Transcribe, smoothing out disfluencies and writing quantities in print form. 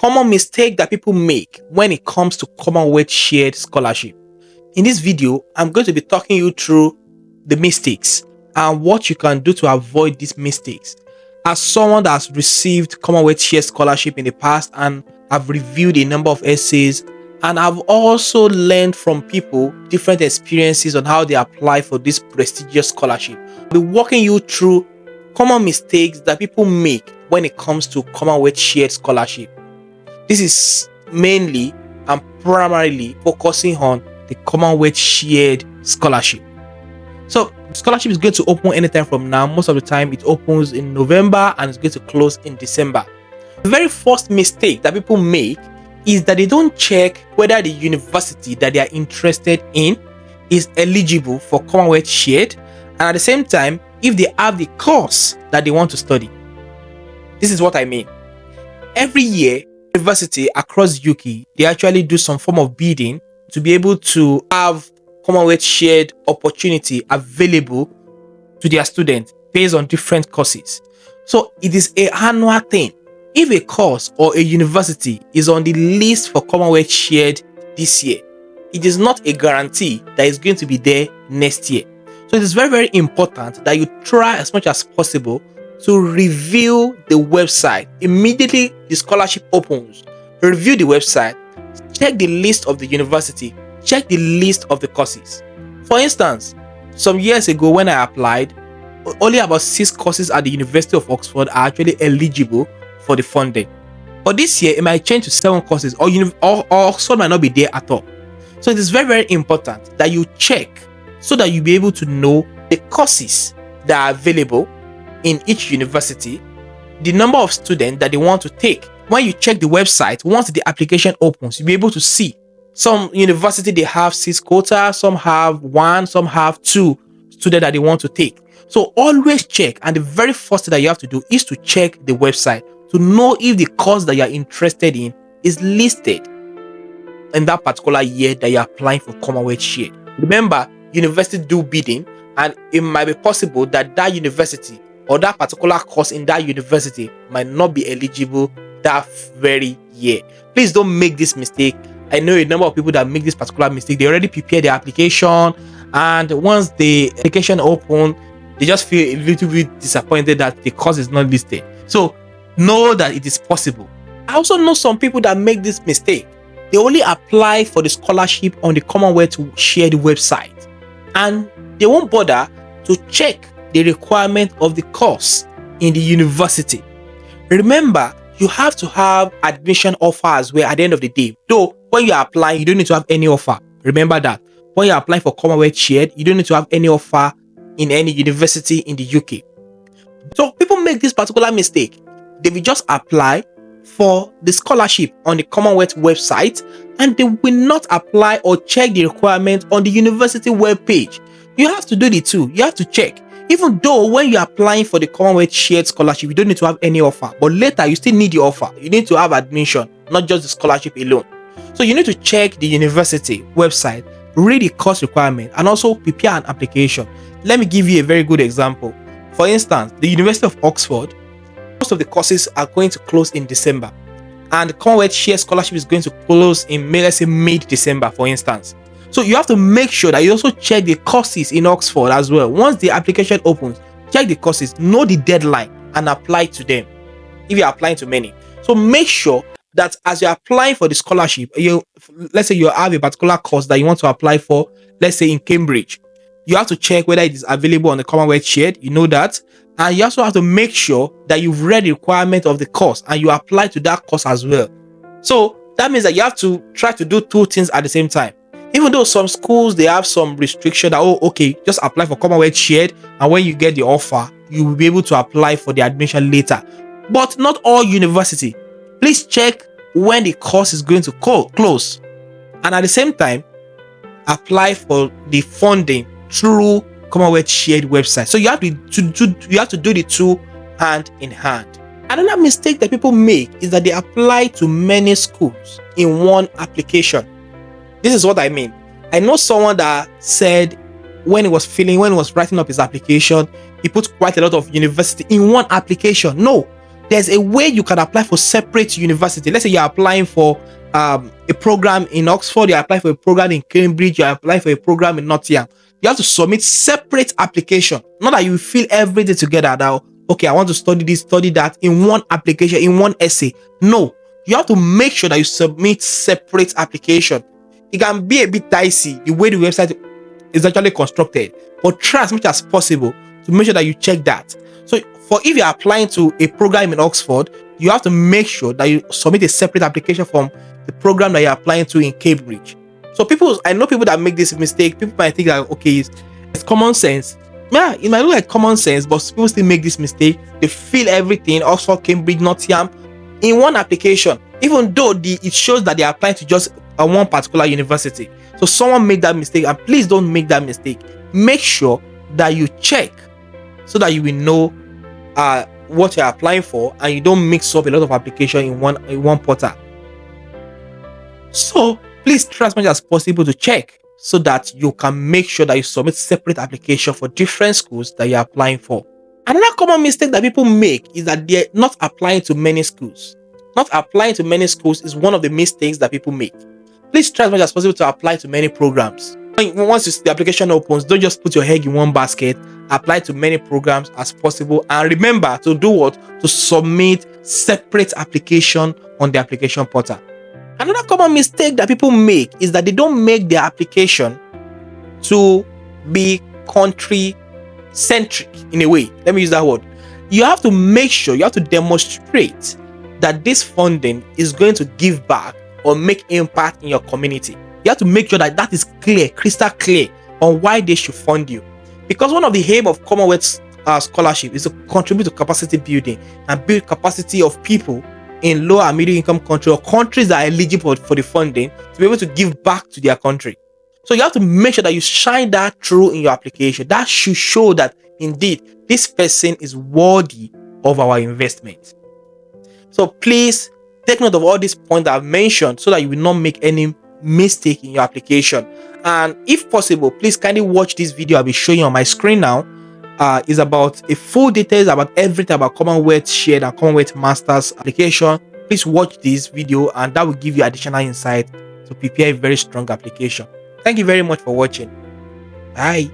common mistake that people make when it comes to Commonwealth Shared Scholarship. In this video, I'm going to be talking you through the mistakes and what you can do to avoid these mistakes. As someone that has received Commonwealth Shared Scholarship in the past and I've reviewed a number of essays, and I've also learned from people different experiences on how they apply for this prestigious scholarship. I'll be walking you through common mistakes that people make when it comes to Commonwealth Shared Scholarship. This is mainly and primarily focusing on the Commonwealth Shared Scholarship. So the scholarship is going to open anytime from now. Most of the time it opens in November and it's going to close in December. The very first mistake that people make is that they don't check whether the university that they are interested in is eligible for Commonwealth Shared, and at the same time if they have the course that they want to study. This is what I mean. Every year, university across UK, they actually do some form of bidding to be able to have Commonwealth Shared opportunity available to their students based on different courses. So it is an annual thing. If a course or a university is on the list for Commonwealth Shared this year, it is not a guarantee that it's going to be there next year. So it is very, very important that you try as much as possible to review the website immediately the scholarship opens. Review the website, check the list of the university, check the list of the courses. For instance, some years ago when I applied, only about 6 courses at the University of Oxford are actually eligible for the funding. But this year it might change to 7 courses, or Oxford might not be there at all. So it is very, very important that you check so that you'll be able to know the courses that are available in each university, the number of students that they want to take. When you check the website, once the application opens, you'll be able to see. Some university, they have 6 quotas, some have 1, some have 2 students that they want to take. So always check, and the very first thing that you have to do is to check the website to know if the course that you're interested in is listed in that particular year that you're applying for Commonwealth Shared. Remember, universities do bidding, and it might be possible that that university or that particular course in that university might not be eligible that very year. Please don't make this mistake. I know a number of people that make this particular mistake. They already prepare their application, and once the application open, they just feel a little bit disappointed that the course is not listed. So know that it is possible. I also know some people that make this mistake. They only apply for the scholarship on the Commonwealth Shared website, and they won't bother to check the requirement of the course in the university. Remember, you have to have admission offer as well at the end of the day. Though when you are applying, you don't need to have any offer. Remember that. When you are applying for Commonwealth Shared, you don't need to have any offer in any university in the UK. So people make this particular mistake. They will just apply for the scholarship on the Commonwealth website, and they will not apply or check the requirement on the university webpage. You have to do the two. You have to check. Even though when you're applying for the Commonwealth Shared Scholarship, you don't need to have any offer, but later you still need the offer. You need to have admission, not just the scholarship alone. So you need to check the university website, read the course requirement, and also prepare an application. Let me give you a very good example. For instance, the University of Oxford, most of the courses are going to close in December, and the Commonwealth Shared Scholarship is going to close in let's say mid-December, for instance. So you have to make sure that you also check the courses in Oxford as well. Once the application opens, check the courses, know the deadline, and apply to them if you're applying to many. So make sure that as you're applying for the scholarship, let's say you have a particular course that you want to apply for, let's say in Cambridge, you have to check whether it is available on the Commonwealth Shared. You know that. And you also have to make sure that you've read the requirement of the course and you apply to that course as well. So that means that you have to try to do 2 things at the same time. Even though some schools, they have some restriction that, oh, okay, just apply for Commonwealth Shared, and when you get the offer, you will be able to apply for the admission later. But not all university. Please check when the course is going to close, and at the same time, apply for the funding through Commonwealth Shared website. So you have to do the 2 hand in hand. Another mistake that people make is that they apply to many schools in one application. This is what I mean. I know someone that said when he was writing up his application, he put quite a lot of university in one application. No, there's a way you can apply for separate university. Let's say you're applying for a program in Oxford, you apply for a program in Cambridge, you apply for a program in Nottingham. You have to submit separate application. Not that you fill everything together now. Okay, I want to study this, study that in one application, in one essay. No, you have to make sure that you submit separate application. It can be a bit dicey the way the website is actually constructed, but try as much as possible to make sure that you check that. So for if you're applying to a program in Oxford, you have to make sure that you submit a separate application from the program that you're applying to in Cambridge. So I know people that make this mistake. People might think that, okay, it's common sense. Yeah, it might look like common sense, but people still make this mistake. They fill everything, Oxford, Cambridge, Nottingham, in one application, even though it shows that they are applying to just one particular university. So someone made that mistake, and please don't make that mistake. Make sure that you check so that you will know what you're applying for, and you don't mix up a lot of application in one portal. So please try as much as possible to check so that you can make sure that you submit separate application for different schools that you're applying for. Another common mistake that people make is that they're not applying to many schools. Not applying to many schools is one of the mistakes that people make. Please try as much as possible to apply to many programs. Once the application opens, don't just put your egg in one basket. Apply to many programs as possible, and remember to do what? To submit separate application on the application portal. Another common mistake that people make is that they don't make their application to be country centric in a way. Let me use that word. You have to make sure, you have to demonstrate that this funding is going to give back or make impact in your community. You have to make sure that that is clear, crystal clear on why they should fund you. Because one of the aim of Commonwealth Scholarship is to contribute to capacity building and build capacity of people in low and middle income countries or countries that are eligible for the funding to be able to give back to their country. So you have to make sure that you shine that through in your application. That should show that indeed this person is worthy of our investment. So please take note of all these points that I've mentioned so that you will not make any mistake in your application. And if possible, please kindly watch this video I'll be showing you on my screen now. Is about a full details about everything about Commonwealth Shared and Commonwealth Masters application. Please watch this video, and that will give you additional insight to prepare a very strong application. Thank you very much for watching. Bye.